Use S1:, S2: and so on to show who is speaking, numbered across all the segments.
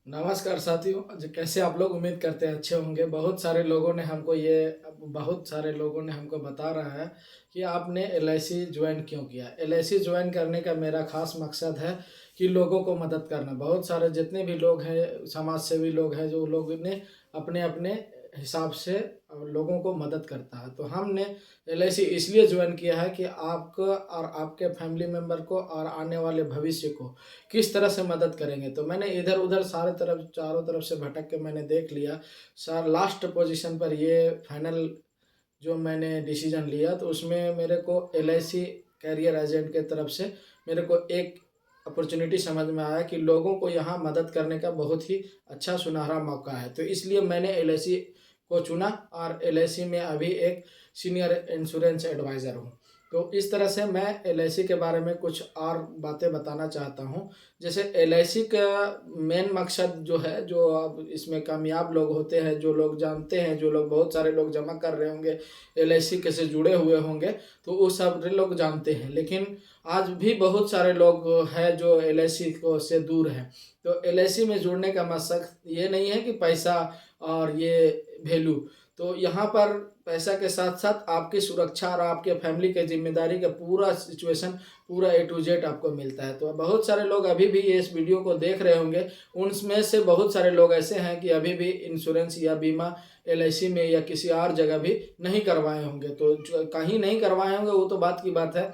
S1: नमस्कार साथियों। कैसे आप लोग? उम्मीद करते हैं अच्छे होंगे। बहुत सारे लोगों ने हमको बता रहा है कि आपने एलआईसी ज्वाइन क्यों किया। एलआईसी ज्वाइन करने का मेरा खास मकसद है कि लोगों को मदद करना। बहुत सारे जितने भी लोग हैं, समाज सेवी लोग हैं, जो लोग ने अपने अपने हिसाब से लोगों को मदद करता है। तो हमने एलआईसी इसलिए ज्वाइन किया है कि आपको और आपके फैमिली मेम्बर को और आने वाले भविष्य को किस तरह से मदद करेंगे। तो मैंने इधर उधर सारे तरफ चारों तरफ से भटक के मैंने देख लिया। सर, लास्ट पोजीशन पर ये फाइनल जो मैंने डिसीजन लिया, तो उसमें मेरे को एलआईसी कैरियर एजेंट के तरफ से मेरे को एक अपॉर्चुनिटी समझ में आया कि लोगों को यहाँ मदद करने का बहुत ही अच्छा सुनहरा मौका है। तो इसलिए मैंने एलआईसी को चुना और एलआईसी में अभी एक सीनियर इंश्योरेंस एडवाइज़र हूँ। तो इस तरह से मैं एलआईसी के बारे में कुछ और बातें बताना चाहता हूँ। जैसे एलआईसी का मेन मकसद जो है, जो अब इसमें कामयाब लोग होते हैं, जो लोग जानते हैं, जो लोग बहुत सारे लोग जमा कर रहे होंगे, एलआईसी के से जुड़े हुए होंगे, तो वो सब लोग जानते हैं। लेकिन आज भी बहुत सारे लोग हैं जो एलआईसी को से दूर हैं। तो एलआईसी में जुड़ने का मकसद ये नहीं है कि पैसा और ये वैल्यू। तो यहाँ पर पैसा के साथ साथ आपकी सुरक्षा और आपके फैमिली के जिम्मेदारी का पूरा सिचुएशन, पूरा ए टू जेड आपको मिलता है। तो बहुत सारे लोग अभी भी ये इस वीडियो को देख रहे होंगे, उनमें से बहुत सारे लोग ऐसे हैं कि अभी भी इंश्योरेंस या बीमा एलआईसी में या किसी और जगह भी नहीं करवाए होंगे। तो कहीं नहीं करवाए होंगे वो तो बात की बात है,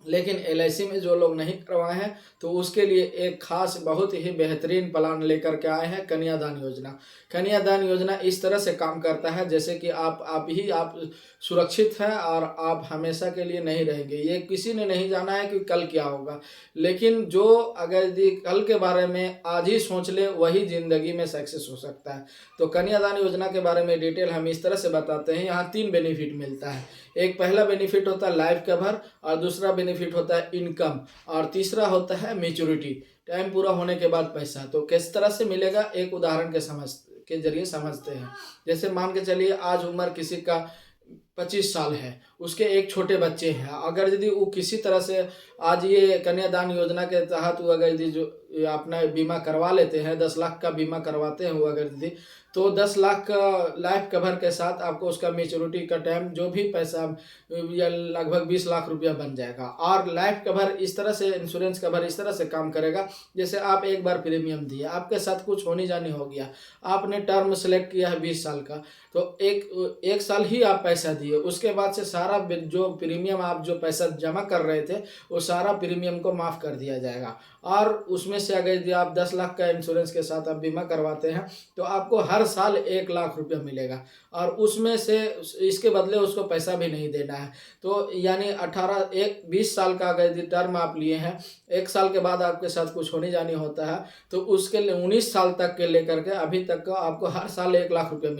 S1: लेकिन एलआईसी में जो लोग नहीं करवाए हैं तो उसके लिए एक खास बहुत ही बेहतरीन प्लान लेकर के आए हैं, कन्यादान योजना। कन्यादान योजना इस तरह से काम करता है जैसे कि आप सुरक्षित हैं और आप हमेशा के लिए नहीं रहेंगे। ये किसी ने नहीं जाना है कि कल क्या होगा, लेकिन जो अगर यदि कल के बारे में आज ही सोच ले वही ज़िंदगी में सक्सेस हो सकता है। तो कन्यादान योजना के बारे में डिटेल हम इस तरह से बताते हैं। यहाँ 3 बेनिफिट मिलता है। एक पहला बेनिफिट होता है लाइफ कवर, और दूसरा बेनिफिट होता है इनकम, और तीसरा होता है मैच्योरिटी, टाइम पूरा होने के बाद पैसा। तो किस तरह से मिलेगा, एक उदाहरण के जरिए समझते हैं। जैसे मान के चलिए आज उम्र किसी का 25 साल है, उसके एक छोटे बच्चे हैं। अगर यदि वो किसी तरह से आज ये कन्यादान योजना के तहत वो अगर यदि जो अपना बीमा करवा लेते हैं, 10 लाख का बीमा करवाते हैं वो अगर यदि, तो 10 लाख का लाइफ कवर के साथ आपको उसका मेच्योरिटी का टाइम जो भी पैसा या लगभग 20 लाख रुपया बन जाएगा। और लाइफ कवर इस तरह से, इंश्योरेंस कवर इस तरह से काम करेगा जैसे आप एक बार प्रीमियम दिए, आपके साथ कुछ होनी जानी हो गया, आपने टर्म सेलेक्ट किया है 20 साल का, तो एक साल ही आप पैसा दिए, उसके बाद से सारा जो प्रीमियम आप जो पैसा जमा कर रहे थे वो सारा प्रीमियम को माफ़ कर दिया जाएगा। और उसमें से अगर यदि आप 10 लाख का इंश्योरेंस के साथ आप बीमा करवाते हैं तो आपको हर साल 1 लाख रुपया मिलेगा, और उसमें से इसके बदले उसको पैसा भी नहीं देना है। तो यानी 20 साल का अगर यदि टर्म आप लिए हैं, 1 साल के बाद आपके साथ कुछ होने जानी होता है, तो उसके लिए 19 साल तक के लेकर के अभी तक का आपको हर साल 1 लाख रुपया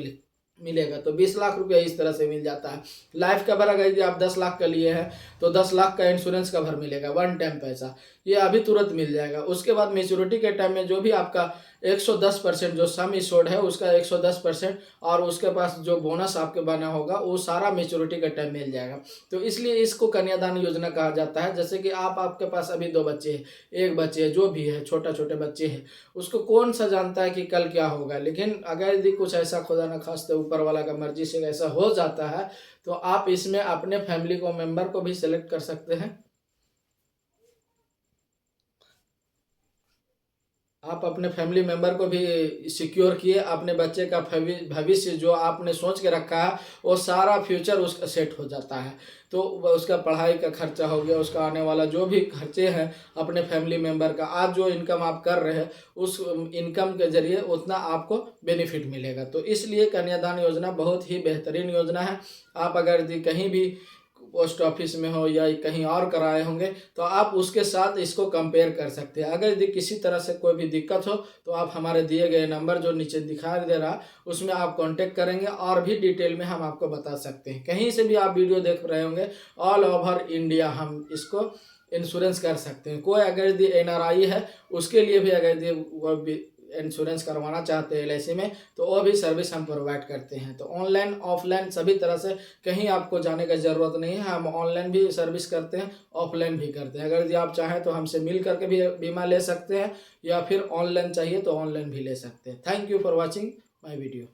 S1: मिलेगा। तो 20 लाख रुपया इस तरह से मिल जाता है। लाइफ कवर अगर यदि आप 10 लाख का लिए हैं तो 10 लाख का इंश्योरेंस कवर मिलेगा, वन टाइम पैसा, ये अभी तुरंत मिल जाएगा। उसके बाद मेच्योरिटी के टाइम में जो भी आपका 110% जो सम इश्योर्ड है उसका 110%, और उसके पास जो बोनस आपके बना होगा वो सारा मेच्योरिटी के टाइम मिल जाएगा। तो इसलिए इसको कन्यादान योजना कहा जाता है। जैसे कि आपके पास अभी 2 बच्चे हैं, एक बच्चे है, जो भी है छोटे बच्चे हैं, उसको कौन सा जानता है कि कल क्या होगा। लेकिन अगर यदि कुछ ऐसा खुदा न खास्ते ऊपर वाला का मर्जी से ऐसा हो जाता है तो आप इसमें अपने फैमिली को मेंबर को भी सेलेक्ट कर सकते हैं। आप अपने फैमिली मेंबर को भी सिक्योर किए, अपने बच्चे का भविष्य जो आपने सोच के रखा है वो सारा फ्यूचर उसका सेट हो जाता है। तो उसका पढ़ाई का खर्चा हो गया, उसका आने वाला जो भी खर्चे हैं अपने फैमिली मेंबर का, आज जो इनकम आप कर रहे हैं उस इनकम के जरिए उतना आपको बेनिफिट मिलेगा। तो इसलिए कन्यादान योजना बहुत ही बेहतरीन योजना है। आप अगर यदि कहीं भी पोस्ट ऑफिस में हो या कहीं और कराए होंगे तो आप उसके साथ इसको कंपेयर कर सकते हैं। अगर यदि किसी तरह से कोई भी दिक्कत हो तो आप हमारे दिए गए नंबर जो नीचे दिखाई दे रहा उसमें आप कांटेक्ट करेंगे और भी डिटेल में हम आपको बता सकते हैं। कहीं से भी आप वीडियो देख रहे होंगे, ऑल ओवर इंडिया हम इसको इंश्योरेंस कर सकते हैं। कोई अगर यदि एनआरआई है उसके लिए भी अगर यदि इंश्योरेंस करवाना चाहते हैं एलआईसी में, तो वो भी सर्विस हम प्रोवाइड करते हैं। तो ऑनलाइन ऑफलाइन सभी तरह से कहीं आपको जाने का ज़रूरत नहीं है, हम ऑनलाइन भी सर्विस करते हैं, ऑफलाइन भी करते हैं। अगर यदि आप चाहें तो हमसे मिल करके भी बीमा ले सकते हैं, या फिर ऑनलाइन चाहिए तो ऑनलाइन भी ले सकते हैं। Thank you for watching my video.